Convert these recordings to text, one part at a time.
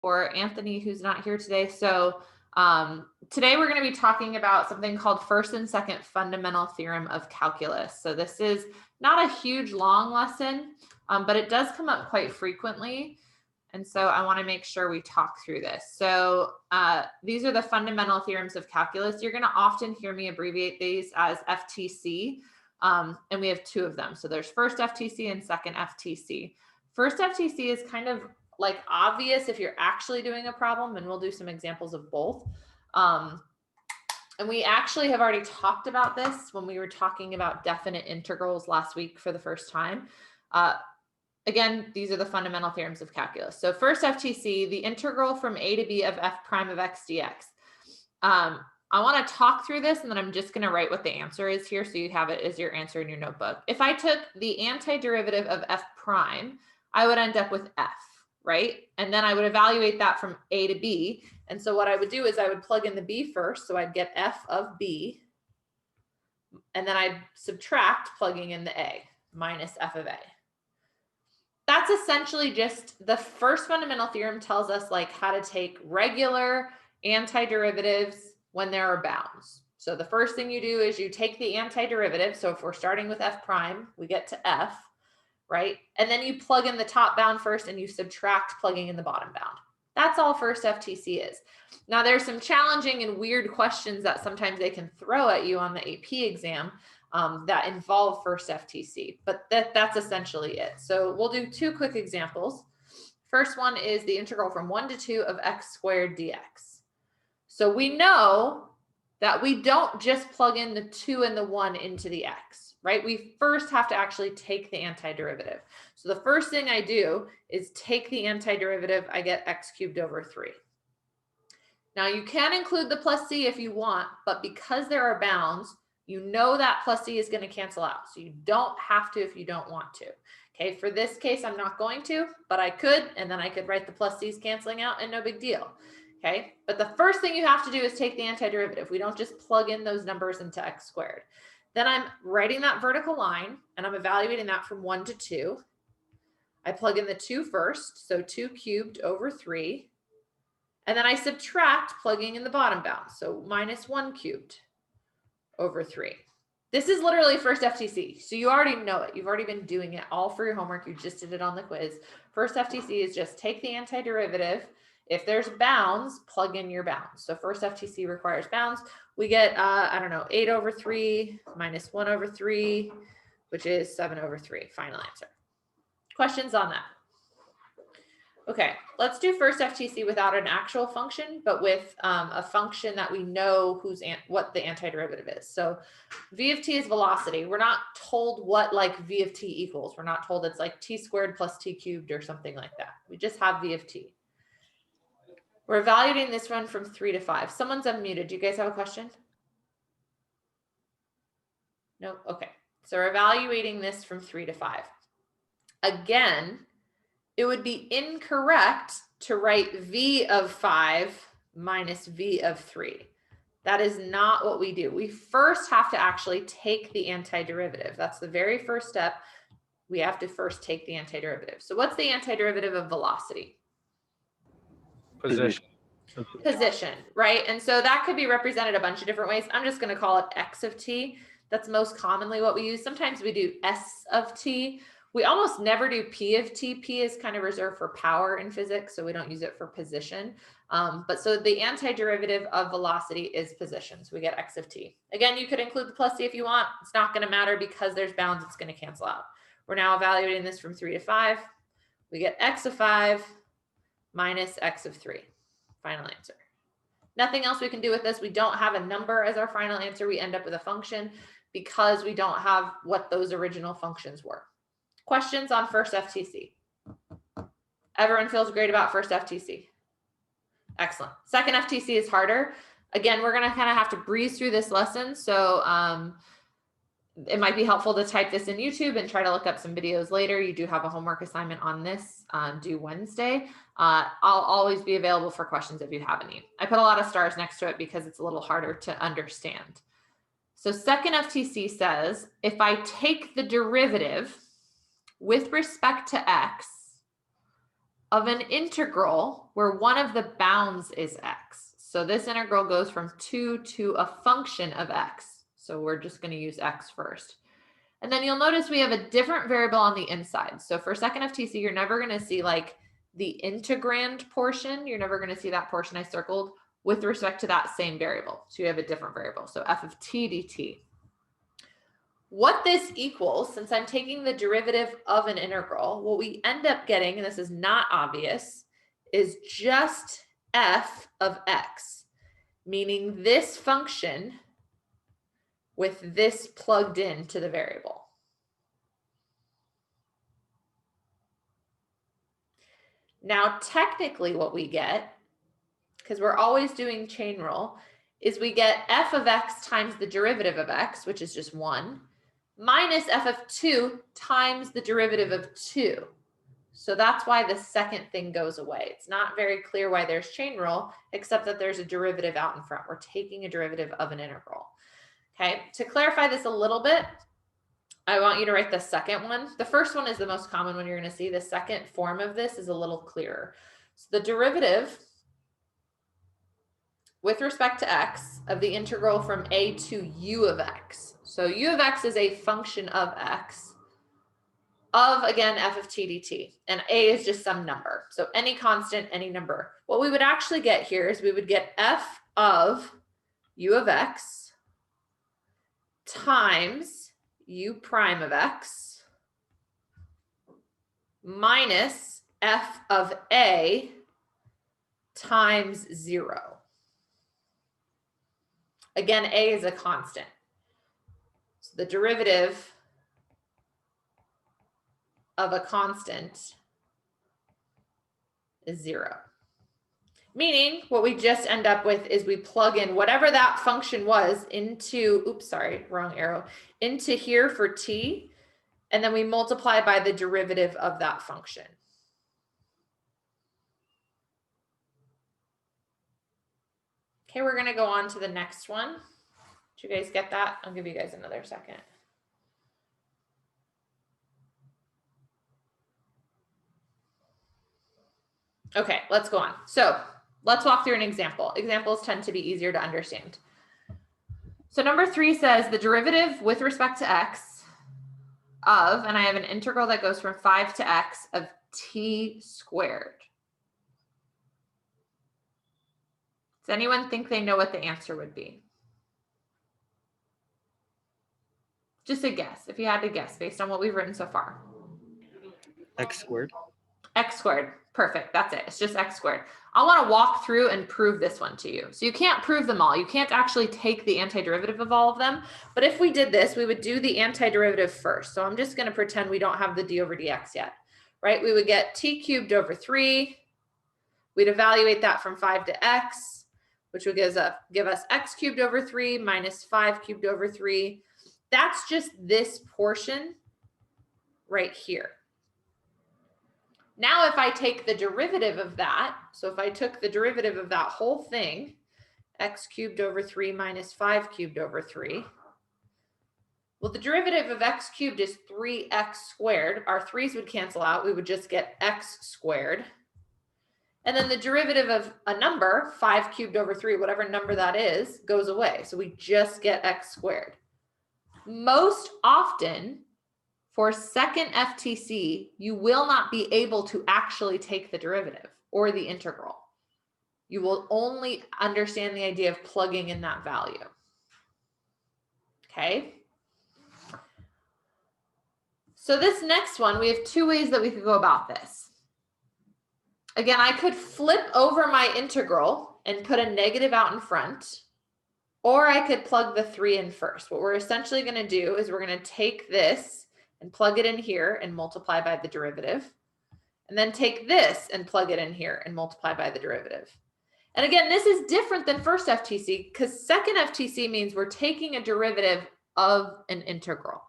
for Anthony, who's not here today. So today we're going to be talking about something called first and second fundamental theorem of calculus. So this is not a huge long lesson, but it does come up quite frequently. And so I want to make sure we talk through this. So these are the fundamental theorems of calculus. You're going to often hear me abbreviate these as FTC, and we have two of them. So there's first FTC and second FTC. First FTC is kind of like obvious if you're actually doing a problem, and we'll do some examples of both. And we actually have already talked about this when we were talking about definite integrals last week for the first time. Again, these are the fundamental theorems of calculus. So first FTC, the integral from a to b of f prime of x dx. I want to talk through this, and then I'm just going to write what the answer is here so you have it as your answer in your notebook. If I took the antiderivative of f prime, I would end up with f, right? And then I would evaluate that from a to b. And so what I would do is I would plug in the b first, so I'd get f of b, and then I'd subtract plugging in the a, minus f of a. That's essentially just the first fundamental theorem tells us like how to take regular antiderivatives when there are bounds. So the first thing you do is you take the antiderivative. So if we're starting with f prime, we get to f, right? And then you plug in the top bound first and you subtract plugging in the bottom bound. That's all first FTC is. Now there's some challenging and weird questions that sometimes they can throw at you on the AP exam that involve first FTC, but that's essentially it. So we'll do two quick examples. First one is the integral from 1 to 2 of x squared dx. So we know that we don't just plug in the 2 and the 1 into the x, right? We first have to actually take the antiderivative. So the first thing I do is take the antiderivative. I get x cubed over 3. Now you can include the plus c if you want, but because there are bounds, you know that plus c is going to cancel out. So you don't have to if you don't want to. Okay, for this case, I'm not going to, but I could, and then I could write the plus c's canceling out and no big deal. Okay, but the first thing you have to do is take the antiderivative. We don't just plug in those numbers into x squared. Then I'm writing that vertical line, and I'm evaluating that from 1 to 2. I plug in the 2 first, so 2 cubed over 3. And then I subtract plugging in the bottom bound, so minus 1 cubed over 3. This is literally first FTC. So you already know it. You've already been doing it all for your homework. You just did it on the quiz. First FTC is just take the antiderivative. If there's bounds, plug in your bounds. So first FTC requires bounds. We get, 8 over 3 minus 1 over 3, which is 7 over 3. Final answer. Questions on that? Okay, let's do first FTC without an actual function, but with a function that we know what the antiderivative is. So v of t is velocity. We're not told what like v of t equals. We're not told it's like t squared plus t cubed or something like that. We just have v of t. We're evaluating this one from 3 to 5. Someone's unmuted. Do you guys have a question? No? Okay. So we're evaluating this from 3 to 5. Again, it would be incorrect to write v of 5 minus v of 3. That is not what we do. We first have to actually take the antiderivative. That's the very first step. We have to first take the antiderivative. So what's the antiderivative of velocity? Position, right? And so that could be represented a bunch of different ways. I'm just going to call it x of t. That's most commonly what we use. Sometimes we do s of t. We almost never do p of t. P is kind of reserved for power in physics, so we don't use it for position. But so the antiderivative of velocity is position. So we get x of t. Again, you could include the plus c if you want. It's not going to matter because there's bounds. It's going to cancel out. We're now evaluating this from 3 to 5. We get x of 5 minus x of 3. Final answer. Nothing else we can do with this. We don't have a number as our final answer. We end up with a function because we don't have what those original functions were. Questions on first FTC? Everyone feels great about first FTC. Excellent. Second FTC is harder. Again, we're going to kind of have to breeze through this lesson. So it might be helpful to type this in YouTube and try to look up some videos later. You do have a homework assignment on this due Wednesday. I'll always be available for questions if you have any. I put a lot of stars next to it because it's a little harder to understand. So second FTC says, if I take the derivative with respect to x of an integral where one of the bounds is x. So this integral goes from 2 to a function of x. So we're just going to use x first. And then you'll notice we have a different variable on the inside. So for second FTC, you're never going to see like the integrand portion. You're never going to see that portion I circled with respect to that same variable. So you have a different variable. So f of t dt. What this equals, since I'm taking the derivative of an integral, what we end up getting, and this is not obvious, is just f of x, meaning this function with this plugged into the variable. Now, technically what we get, because we're always doing chain rule, is we get f of x times the derivative of x, which is just 1, minus f of 2 times the derivative of 2. So that's why the second thing goes away. It's not very clear why there's chain rule, except that there's a derivative out in front. We're taking a derivative of an integral. Okay, to clarify this a little bit, I want you to write the second one. The first one is the most common one you're going to see. The second form of this is a little clearer. So the derivative with respect to x of the integral from a to u of x. So u of x is a function of x of, again, f of t dt. And a is just some number. So any constant, any number. What we would actually get here is we would get f of u of x times u prime of x minus f of a times 0. Again, a is a constant. So the derivative of a constant is 0. Meaning what we just end up with is we plug in whatever that function was into, oops, sorry, wrong arrow, into here for t, and then we multiply by the derivative of that function. Okay, we're going to go on to the next one. Did you guys get that? I'll give you guys another second. Okay, let's go on. So let's walk through an example. Examples tend to be easier to understand. So number 3 says the derivative with respect to x of, and I have an integral that goes from 5 to x of t squared. Does anyone think they know what the answer would be? Just a guess, if you had to guess based on what we've written so far. X squared. X squared. Perfect. That's it. It's just x squared. I want to walk through and prove this one to you. So you can't prove them all. You can't actually take the antiderivative of all of them. But if we did this, we would do the antiderivative first. So I'm just going to pretend we don't have the d over dx yet, right? We would get t cubed over 3. We'd evaluate that from 5 to x, which would give us x cubed over 3 minus 5 cubed over 3. That's just this portion right here. Now, if I take the derivative of that, so if I took the derivative of that whole thing, x cubed over 3 minus 5 cubed over 3, well, the derivative of x cubed is 3x squared. Our 3's would cancel out. We would just get x squared. And then the derivative of a number, 5 cubed over 3, whatever number that is, goes away. So we just get x squared. Most often, for second FTC, you will not be able to actually take the derivative or the integral. You will only understand the idea of plugging in that value. Okay. So this next one, we have 2 ways that we could go about this. Again, I could flip over my integral and put a negative out in front, or I could plug the 3 in first. What we're essentially going to do is we're going to take this and plug it in here and multiply by the derivative. And then take this and plug it in here and multiply by the derivative. And again, this is different than first FTC because second FTC means we're taking a derivative of an integral.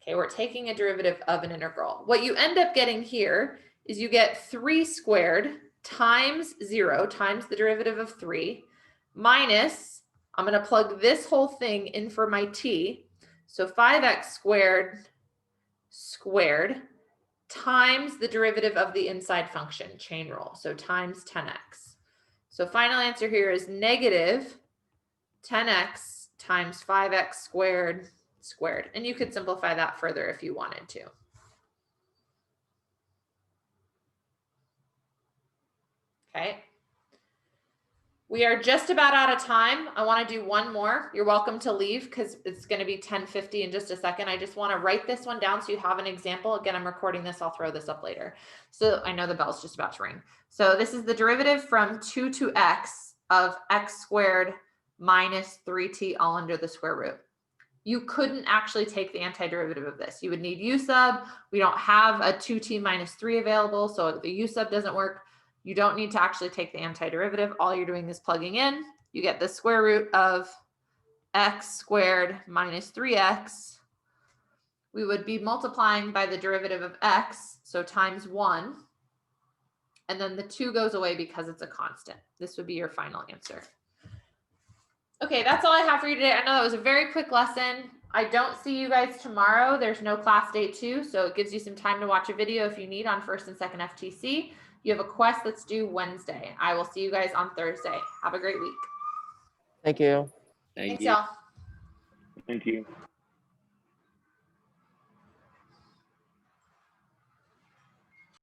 Okay, we're taking a derivative of an integral. What you end up getting here is you get 3 squared times 0 times the derivative of 3 minus, I'm going to plug this whole thing in for my t. So 5x squared times the derivative of the inside function, chain rule. So times 10x. So final answer here is negative 10x times 5x squared squared. And you could simplify that further if you wanted to. Okay. We are just about out of time. I want to do one more. You're welcome to leave because it's going to be 10:50 in just a second. I just want to write this one down so you have an example. Again, I'm recording this. I'll throw this up later. So I know the bell's just about to ring. So this is the derivative from 2 to x of x squared minus 3t all under the square root. You couldn't actually take the antiderivative of this. You would need u sub. We don't have a 2t minus 3 available, so the u sub doesn't work. You don't need to actually take the antiderivative. All you're doing is plugging in. You get the square root of x squared minus 3x. We would be multiplying by the derivative of x, so times 1. And then the 2 goes away because it's a constant. This would be your final answer. Okay, that's all I have for you today. I know that was a very quick lesson. I don't see you guys tomorrow. There's no class day 2, so it gives you some time to watch a video if you need on first and second FTC. You have a quest that's due Wednesday. I will see you guys on Thursday. Have a great week. Thank you. Thank Thanks, you. y'all. Thank you.